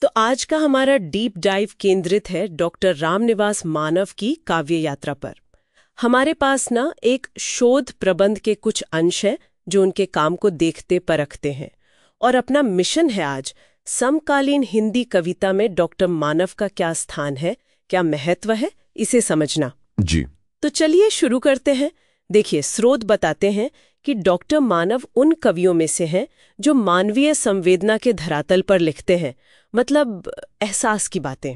तो आज का हमारा डीप डाइव केंद्रित है डॉक्टर रामनिवास मानव की काव्य यात्रा पर। हमारे पास ना एक शोध प्रबंध के कुछ अंश हैं जो उनके काम को देखते परखते हैं, और अपना मिशन है आज समकालीन हिंदी कविता में डॉक्टर मानव का क्या स्थान है, क्या महत्व है, इसे समझना। जी तो चलिए शुरू करते हैं। देखिए, स्रोत बताते हैं कि डॉक्टर मानव उन कवियों में से हैं जो मानवीय संवेदना के धरातल पर लिखते हैं, मतलब एहसास की बातें।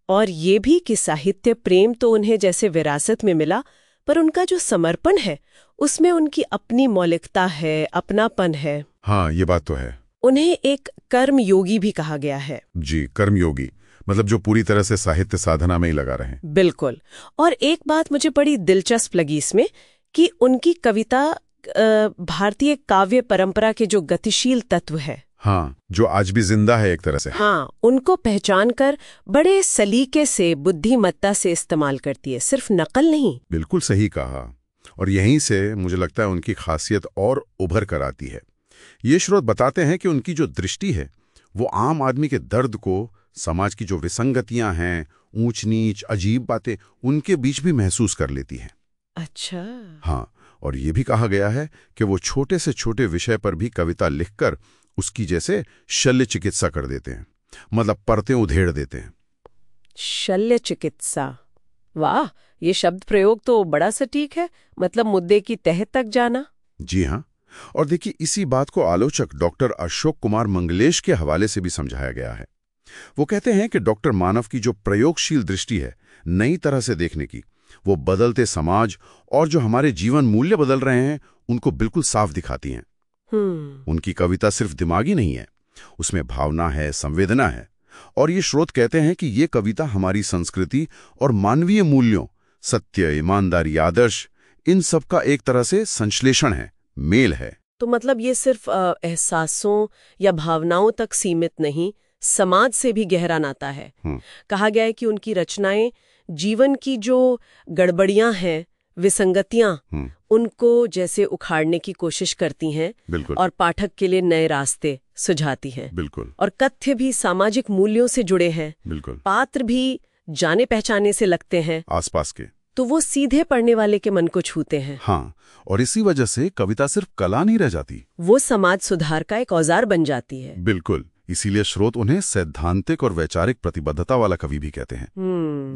और ये भी कि साहित्य प्रेम तो उन्हें जैसे विरासत में मिला, पर उनका जो समर्पण है उसमें उनकी अपनी मौलिकता है, अपनापन है। हाँ, ये बात तो है। उन्हें एक कर्मयोगी भी कहा गया है। जी, कर्मयोगी मतलब जो पूरी तरह से साहित्य साधना में ही लगा रहे। बिल्कुल। और एक बात मुझे बड़ी दिलचस्प लगी इसमें कि उनकी कविता भारतीय काव्य परंपरा के जो गतिशील तत्व है, हाँ, जो आज भी जिंदा है एक तरह से, हाँ, उनको पहचान कर बड़े सलीके से, बुद्धिमत्ता से इस्तेमाल करती है, सिर्फ नकल नहीं। बिल्कुल सही कहा। और यहीं से मुझे लगता है उनकी खासियत और उभर कर आती है। ये स्रोत बताते हैं कि उनकी जो दृष्टि है वो आम आदमी के दर्द को, समाज की जो विसंगतियां हैं, ऊंच नीच, अजीब बातें, उनके बीच भी महसूस कर लेती है। अच्छा। हाँ, और ये भी कहा गया है कि वो छोटे से छोटे विषय पर भी कविता लिखकर उसकी जैसे शल्य चिकित्सा कर देते हैं, मतलब परतें उधेड़ देते हैं। शल्य चिकित्सा, वाह, ये शब्द प्रयोग तो बड़ा सटीक है, मतलब मुद्दे की तह तक जाना। जी हाँ, और देखिए इसी बात को आलोचक डॉक्टर अशोक कुमार मंगलेश के हवाले से भी समझाया गया है। वो कहते हैं कि डॉक्टर मानव की जो प्रयोगशील दृष्टि है नई तरह से देखने की, वो बदलते समाज और जो हमारे जीवन मूल्य बदल रहे हैं उनको बिल्कुल साफ दिखाती हैं। उनकी कविता सिर्फ दिमागी नहीं है, उसमें भावना है, संवेदना है। और ये स्रोत कहते हैं कि ये कविता हमारी संस्कृति और मानवीय मूल्यों, सत्य, ईमानदारी, आदर्श, इन सब का एक तरह से संश्लेषण है, मेल है। तो मतलब ये सिर्फ एहसासों या भावनाओं तक सीमित नहीं, समाज से भी गहरा नाता है। कहा गया है कि उनकी रचनाएं जीवन की जो गड़बड़ियां हैं, विसंगतियां, उनको जैसे उखाड़ने की कोशिश करती हैं, और पाठक के लिए नए रास्ते सुझाती हैं। बिल्कुल। और कथ्य भी सामाजिक मूल्यों से जुड़े हैं। बिल्कुल। पात्र भी जाने पहचाने से लगते हैं, आसपास के, तो वो सीधे पढ़ने वाले के मन को छूते हैं। हाँ, और इसी वजह से कविता सिर्फ कला नहीं रह जाती, वो समाज सुधार का एक औजार बन जाती है। बिल्कुल। इसीलिए स्रोत उन्हें सैद्धांतिक और वैचारिक प्रतिबद्धता वाला कवि भी कहते हैं,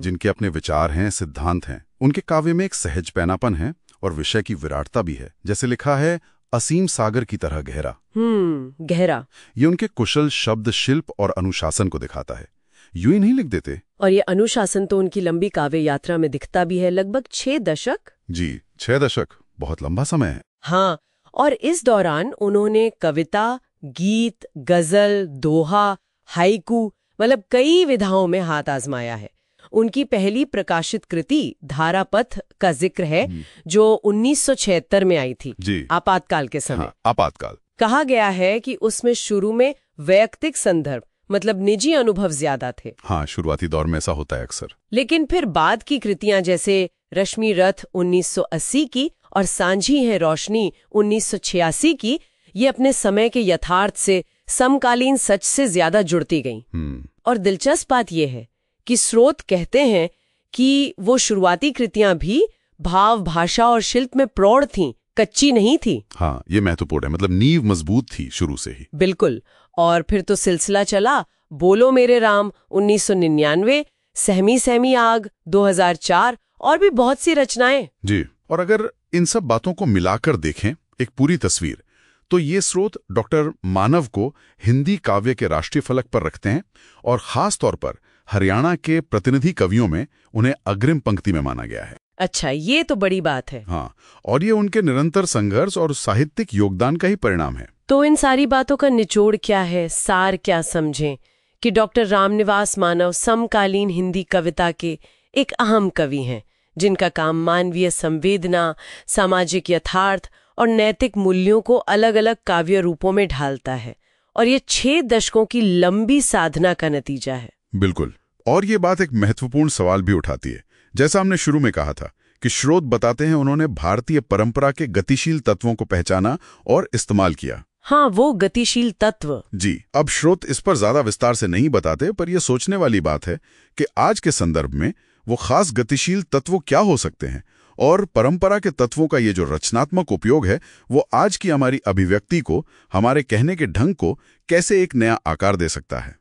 जिनके अपने विचार हैं, सिद्धांत हैं। उनके काव्य में एक सहज पैनापन है और विषय की विराटता भी है। जैसे लिखा है, असीम सागर की तरह गहरा। गहरा, ये उनके कुशल शब्द शिल्प और अनुशासन को दिखाता है, यूं ही नहीं लिख देते। और ये अनुशासन तो उनकी लंबी काव्य यात्रा में दिखता भी है, लगभग 6 दशक। जी, 6 दशक, बहुत लंबा समय है। हाँ, और इस दौरान उन्होंने कविता, गीत, गजल, दोहा, हाइकू, मतलब कई विधाओं में हाथ आजमाया है। उनकी पहली प्रकाशित कृति धारापथ का जिक्र है, जो 1976 में आई थी, आपातकाल के समय। हाँ, आपातकाल। कहा गया है कि उसमें शुरू में वैयक्तिक संदर्भ, मतलब निजी अनुभव ज्यादा थे। हाँ, शुरुआती दौर में ऐसा होता है अक्सर। लेकिन फिर बाद की कृतियां जैसे रश्मि रथ 1980 की और सांझी है रोशनी 1986 की, ये अपने समय के यथार्थ से, समकालीन सच से ज्यादा जुड़ती गईं। और दिलचस्प बात यह है कि स्रोत कहते हैं कि वो शुरुआती कृतियां भी भाव, भाषा और शिल्प में प्रौढ़ थीं, कच्ची नहीं थी। हाँ, ये महत्वपूर्ण है, मतलब नींव मजबूत थी शुरू से ही। बिल्कुल। और फिर तो सिलसिला चला, बोलो मेरे राम 1999, सहमी सहमी आग 2004, और भी बहुत सी रचनाएं। जी, और अगर इन सब बातों को मिलाकर देखें एक पूरी तस्वीर, तो ये स्रोत डॉक्टर मानव को हिंदी काव्य के राष्ट्रीय फलक पर रखते हैं, और खास तौर पर हरियाणा के प्रतिनिधि कवियों में उन्हें अग्रिम पंक्ति में माना गया है। अच्छा, ये तो बड़ी बात है। हाँ, और ये उनके निरंतर संघर्ष और साहित्यिक योगदान का ही परिणाम है। तो इन सारी बातों का निचोड़ क्या है, सार क्या समझें कि डॉक्टर रामनिवास मानव समकालीन हिंदी कविता के एक अहम कवि हैं, जिनका काम मानवीय संवेदना, सामाजिक यथार्थ और नैतिक मूल्यों को अलग अलग काव्य रूपों में ढालता है, और ये 6 दशकों की लंबी साधना का नतीजा है। बिल्कुल। और ये बात एक महत्वपूर्ण सवाल भी उठाती है। जैसा हमने शुरू में कहा था कि स्रोत बताते हैं उन्होंने भारतीय परंपरा के गतिशील तत्वों को पहचाना और इस्तेमाल किया। हाँ, वो गतिशील तत्व। जी, अब स्रोत इस पर ज्यादा विस्तार से नहीं बताते, पर यह सोचने वाली बात है कि आज के संदर्भ में वो खास गतिशील तत्व क्या हो सकते हैं और परंपरा के तत्वों का ये जो रचनात्मक उपयोग है वो आज की हमारी अभिव्यक्ति को, हमारे कहने के ढंग को कैसे एक नया आकार दे सकता है।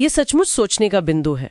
ये सचमुच सोचने का बिंदु है।